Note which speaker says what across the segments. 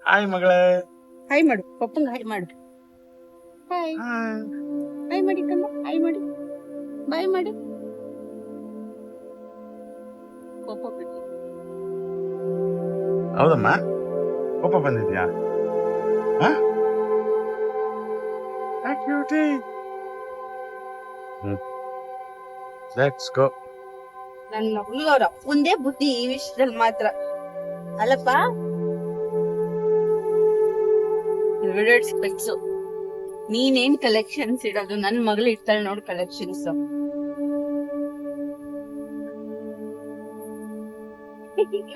Speaker 1: Hi ಮಗಳೇ.
Speaker 2: Hi ಮಾಡು, ಪಪ್ಪಂಗ hi ಮಾಡು. ಹಾಯ್ ಹಾಯ್ ಮಾಡಿ ಕಮ್ಮ, ಹಾಯ್ ಮಾಡಿ, ಬಾಯ್ ಮಾಡಿ. ಪಪ್ಪ ಬಿಡಿ.
Speaker 1: ಹೌದಮ್ಮ, ಕೋಪ ಬಂದಿದ್ಯಾ? Let's go.
Speaker 2: ನನ್ನ ಹುಡುಗವ್ರ ಅಪ್ಪಂದೇ ಬುದ್ಧಿ ಈ ವಿಷಯದಲ್ಲಿ ಮಾತ್ರ ಅಲ್ಲಪ್ಪ. Favourite specs. ನೀನೇನ್ ಕಲೆಕ್ಷನ್ಸ್ ಇಡೋದು? ನನ್ ಮಗಳು ಇಡ್ತಾಳೆ ನೋಡು ಕಲೆಕ್ಷನ್ಸ್.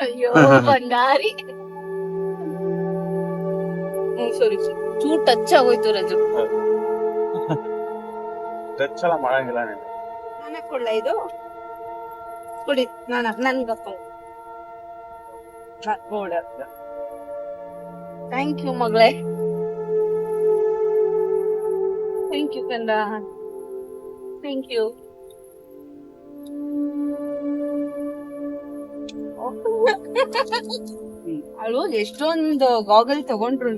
Speaker 2: ಅಯ್ಯೋ ಬಂಗಾರಿ. ಸಾರಿ, ಚೂರ್ ಟಚ್ ಆಗೋಯ್ತು ರಜು.
Speaker 1: ಟಚ್ ಎಲ್ಲ ಮಾಡಂಗಿಲ್ಲ ನೀನು.
Speaker 2: ನಾನು ಹಾಕೊಳ್ಳ ಇದು ಕೊಡಿ, ನನ್ಗೆ ಥ್ಯಾಂಕ್ ಯು ಮಗಳೇ, ಥ್ಯಾಂಕ್ ಯು ಕಂದ, ಥ್ಯಾಂಕ್ ಯು. ಅವಳು ಎಷ್ಟೊಂದು ಗಾಗಲ್ ತಗೊಂಡ್ರು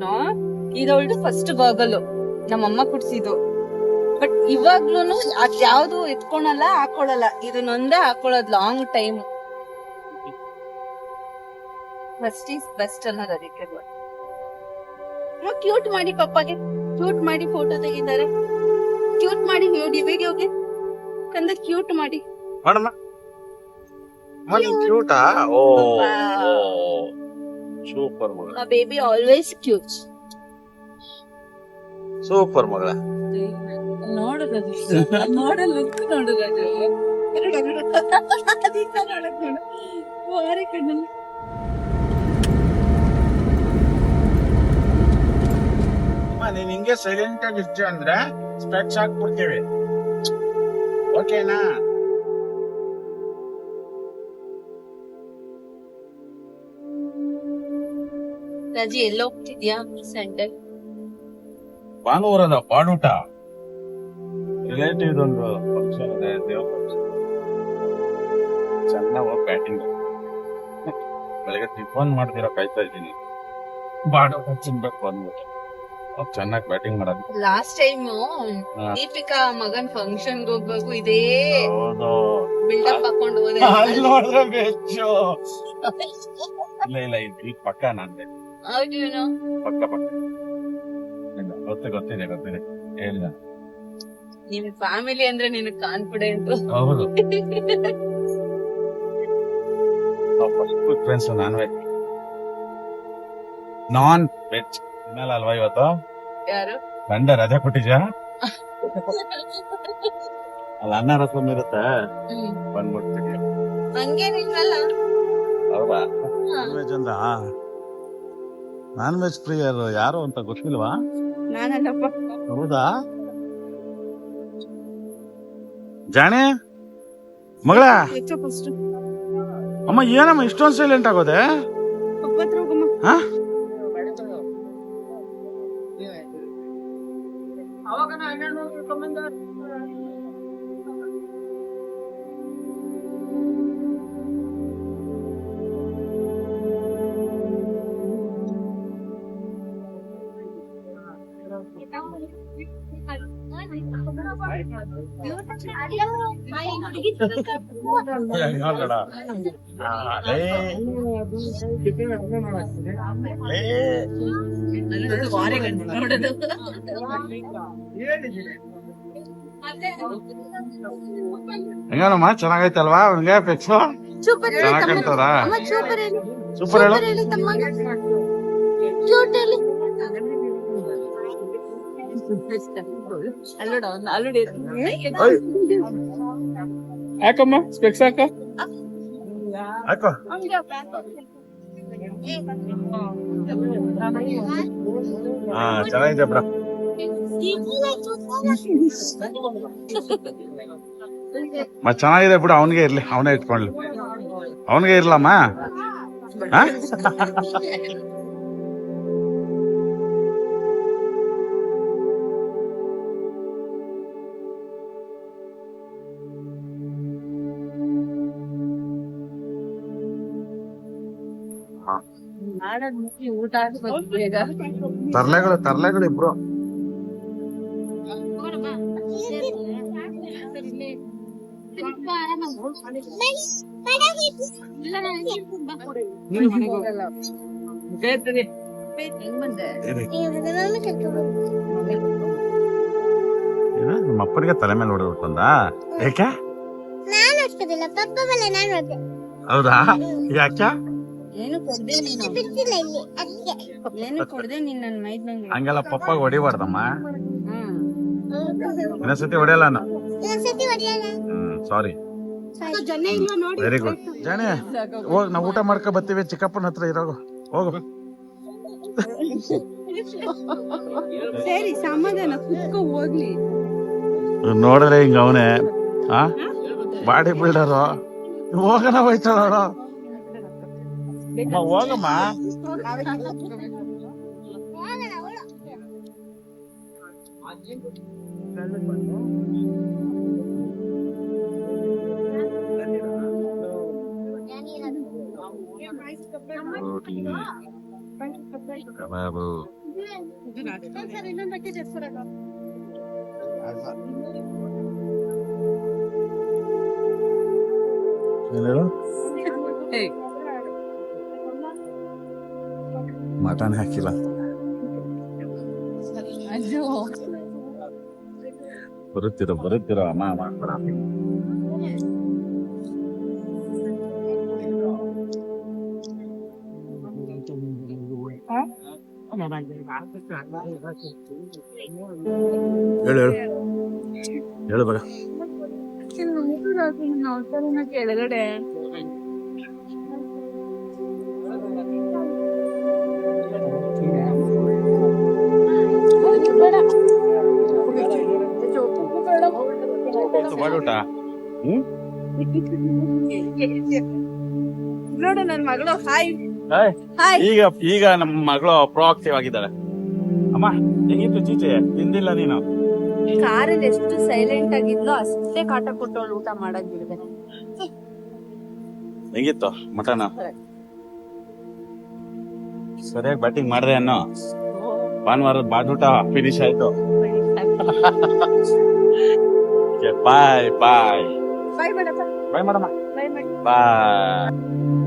Speaker 2: ಇದವಳ್ದು ಫಸ್ಟ್ ಗಾಗಲ್ ನಮ್ಮಮ್ಮ ಕುಡ್ಸಿದ್ದು. ಬಟ್ ಇವಾಗ್ಲೂನು ಅದ್ಯಾವ್ದು ಎತ್ಕೊಳಲ್ಲ, ಹಾಕೊಳಲ್ಲ. ಇದನ್ನೊಂದೇ ಹಾಕೊಳ್ಳೋದ್ long time. First is best ಅನ್ನೋದು ಅದಕ್ಕೆ. ಕ್ಯೂಟ್ ಮಾಡಿ ಪಪ್ಪಗೆ, ಕ್ಯೂಟ್ ಮಾಡಿ ಫೋಟೋ ತೆಗಿತಾರೆ. ಕ್ಯೂಟ್ ಮಾಡಿ ವಿಡಿಯೋಗೆ ಕಂದ, ಕ್ಯೂಟ್ ಮಾಡಿ
Speaker 1: ಮಾಡಮ್ಮ. ಕ್ಯೂಟಾ? ಓ ಸೂಪರ್ ಮಗಳ.
Speaker 2: Baby always cute.
Speaker 1: ಸೂಪರ್ ಮಗಳ.
Speaker 2: ನೋಡೋದು ನೋಡಲ್ಲ ನೋಡೋದು ಕಣ್ಣಲ್ಲಿ.
Speaker 1: ನೀನ್ ಹಿಂಗೆ ಸೈಲೆಂಟ್ ಆಗಿ ಇರ್ತೀಯ ಅಂದ್ರೆ ಸ್ಪೆಕ್ಸ್ ಹಾಕ್ಬಿಡ್ತೀವಿ, ಓಕೆನಾ?
Speaker 2: ರಾಜಿ ಎಲ್ಲ ಹೋಗ್ತಿದ್ಯಾ? ಸೆಂಟರ್
Speaker 1: ಭಾನುವಾರದ ಪಾಡೂಟ ರಿಲೇಟಿವ್ ಒಂದು ಫಂಕ್ಷನ್ ಇದೆ, ದೇವ್ರ ಫಂಕ್ಷನ್. ಚೆನ್ನಾಗಿ ಬ್ಯಾಟಿಂಗ್. ಬೆಳಗ್ಗೆ ಟಿಫನ್ ಮಾಡ್ದಿರೋ ಕಾಯ್ತಾ ಇದ್ದೀನಿ. ಬಾಡೂಟ ತಿನ್ಬೇಕು ಅಂದ್ಬಿಟ್ಟು ಚೆನ್ನಾಗಿ ಬ್ಯಾಟಿಂಗ್ ಮಾಡೋದು.
Speaker 2: ಲಾಸ್ಟ್ ಟೈಮ್ ದೀಪಿಕಾ ಮಗನ್ ಫಂಕ್ಷನ್ ಹೋಗ್ಬೇಕು ಇದೇ ಬಿಲ್ಡಪ್ ಹಾಕೊಂಡು ಹೋದೆ.
Speaker 1: ನೋಡಿದ್ರೆ ಬೆಚ್ಚು. ಇಲ್ಲ ಈ ಪಕ್ಕ ನಂದೆ.
Speaker 2: ಹೌದು,
Speaker 1: ಪಕ್ಕ ಗೊತ್ತಿದೆ ಹೇಳಿದ.
Speaker 2: ನಿಮ್ ಫ್ಯಾಮಿಲಿ ಅಂದ್ರೆ ನಿನಗ್ ಕಾನ್ಫಿಡೆಂಟ್.
Speaker 1: ಹೌದು. ಫಸ್ಟ್ ಪ್ರಿಫರೆನ್ಸ್ ನಾನ್ ವೆಜ್ ತಿನ್ನಲ್ಲ ಅಲ್ವಾ ಇವತ್ತು?
Speaker 2: ಯಾರು
Speaker 1: ಗಂಡ ರಜೆ ಕೊಟ್ಟಿದ್ಯಾ? ಅಲ್ಲ ಅನ್ನ ರಸಮ್ ಇರುತ್ತೆ, ಬಂದ್ಬಿಡ್ತೀನಿ.
Speaker 2: ಹಂಗೇನಿಲ್ವಲ್ಲ.
Speaker 1: ಹೌದಾ? ನಾನ್ ವೆಜ್ ಅಂದ. ನಾನ್ ವೆಜ್ ಪ್ರಿಯರ್ ಯಾರು ಅಂತ ಗೊತ್ತಿಲ್ವಾ?
Speaker 2: ನಾನಲ್ಲಪ್ಪ.
Speaker 1: ಹೌದಾ? ಜಾಣೆ ಮಗಳ,
Speaker 2: ಫಸ್ಟ್
Speaker 1: ಅಮ್ಮ ಏನಮ್ಮ ಇಷ್ಟೊಂದು ಸೈಲೆಂಟ್ ಆಗೋದೆ?
Speaker 2: ಪಪ್ಪತ್ರ ಹೋಗಮ್ಮ.
Speaker 1: ಹೆಂಗನಮ್ಮ, ಚೆನ್ನಾಗೈತಲ್ವಾ? ಹಂಗೆ ಫಿಕ್ಸು ಚೆನ್ನಾಗ್ ಕಾಣ್ತದ? ಸೂಪರ್ ಹೇಳು.
Speaker 3: ಯಾಕಮ್ಮ ಸ್ಪೆಕ್ಸ್ ಹಾಕ?
Speaker 1: ಹಾಕೋ. ಚೆನ್ನಾಗಿದೆ ಬಿಡ. ಚೆನ್ನಾಗಿದೆ ಬಿಡು, ಅವನಿಗೆ ಇರ್ಲಿ, ಅವನೇ ಇಟ್ಕೊಳ್ಳಿ. ಅವನಿಗೆ ಇರ್ಲಮ್ಮ.
Speaker 2: ಮಾಡೋದ್ ಮುಖ್ಯ, ಊಟ ಹಾಕ್ಬೇಕು ಬೇಗ.
Speaker 1: ತರ್ಲೆಗಳು ಇಬ್ರು.
Speaker 2: ನೋಡಮ್ಮ, ಇಲ್ಲೇ ಸ್ವಲ್ಪ ಆರಾಮಾಗಿ ಇಲ್ಲ, ನಾನು ನೀನು ಮನೆಗೆ ಹೋಗಲ್ಲ. ಹೆಂಗ್ ಬಂದೆ?
Speaker 1: ನಿಮ್ಮ ಅಪ್ಪನಿಗೆ ತಲೆ ಮೇಲೆ ಹೊಡೆದ್ಬಿಟ್ಟಂದ. ಯಾಕೆ? ಹೌದಾ? ಯಾಕೆ?
Speaker 2: ಏನು ಕೊಡ್ದೆ ನೀನು, ಏನು ಕೊಡ್ದೆ ನೀನ್ ನನ್ ಮೈದ್ನಂಗೆ.
Speaker 1: ಹಂಗೆಲ್ಲ ಪಪ್ಪಾಗ ಹೊಡಿಬಾರ್ದಮ್ಮ.
Speaker 2: ಹ್ಮ್,
Speaker 1: ಇನ್ನೊಂದ್ಸತಿ ಹೊಡೆಯಲ್ಲ ನಾನು. ಸಾರಿ. Very good. ಜಾಣೆ ಹೋಗ್, ನಾವು ಊಟ ಮಾಡ್ಕೊ ಬರ್ತೀವಿ. ಚಿಕ್ಕಪ್ಪನ ಹತ್ರ ಇರೋಗು, ಹೋಗು.
Speaker 2: ಸರಿ ಸಮಾಧಾನ, ಕುತ್ಕೋ ಹೋಗ್ಲಿ.
Speaker 1: ನೋಡಿದ್ರೆ ಹಿಂಗ ಅವನೇ ಬಾಡಿ ಬಿಲ್ಡರು. ಹೋಗಣ ಹೋಯ್ತಾಳ. ಹೋಗಮ್ಮ. ಕಬಾಬು. ಮಟನ್ ಹಾಕಿಲ್ಲ. ಬರುತ್ತಿರೋ ಅಮ್ಮ ಮಾಡ್ಕೊಡ. ಹೇಳು ಬರ.
Speaker 2: ಕೆಳಗಡೆ
Speaker 1: ಊಟ.
Speaker 2: ನೋಡು ನನ್ ಮಗಳು. ಹಾಯ್.
Speaker 1: ಈಗ ನಮ್ಮ ಮಗಳು ಪ್ರೋಆಕ್ಟಿವ್ ಆಗಿದ್ದಾಳೆ. ಅಮ್ಮ ಹೆಂಗಿತ್ತು ಚೀಚೆ? ತಿಂದಿಲ್ಲ ನೀನು?
Speaker 2: ಕಾರಲ್ಲಿ ಎಷ್ಟು ಸೈಲೆಂಟ್ ಆಗಿದ್ಲೋ ಅಷ್ಟೇ ಕಾಟ ಕೊಟ್ಟವಳು ಊಟ ಮಾಡಕ್ ಬಿಡ್ದೆ.
Speaker 1: ಹೆಂಗಿತ್ತು ಮಟನ್? ಸರಿಯಾಗಿ ಬ್ಯಾಟಿಂಗ್ ಮಾಡಿದೆ ಅನ್ನೋ. ಭಾನುವಾರದ ಬಾಡೂಟ ಫಿನಿಶ್ ಆಯ್ತು. ಬಾಯ್ ಬಾಯ್
Speaker 2: ಬಾಯ್ ಮೇಡಮ್.
Speaker 1: ಬಾಯ್ ಮಾಡಮ್ಮ.
Speaker 2: Bye madam.
Speaker 1: ಬಾಯ್.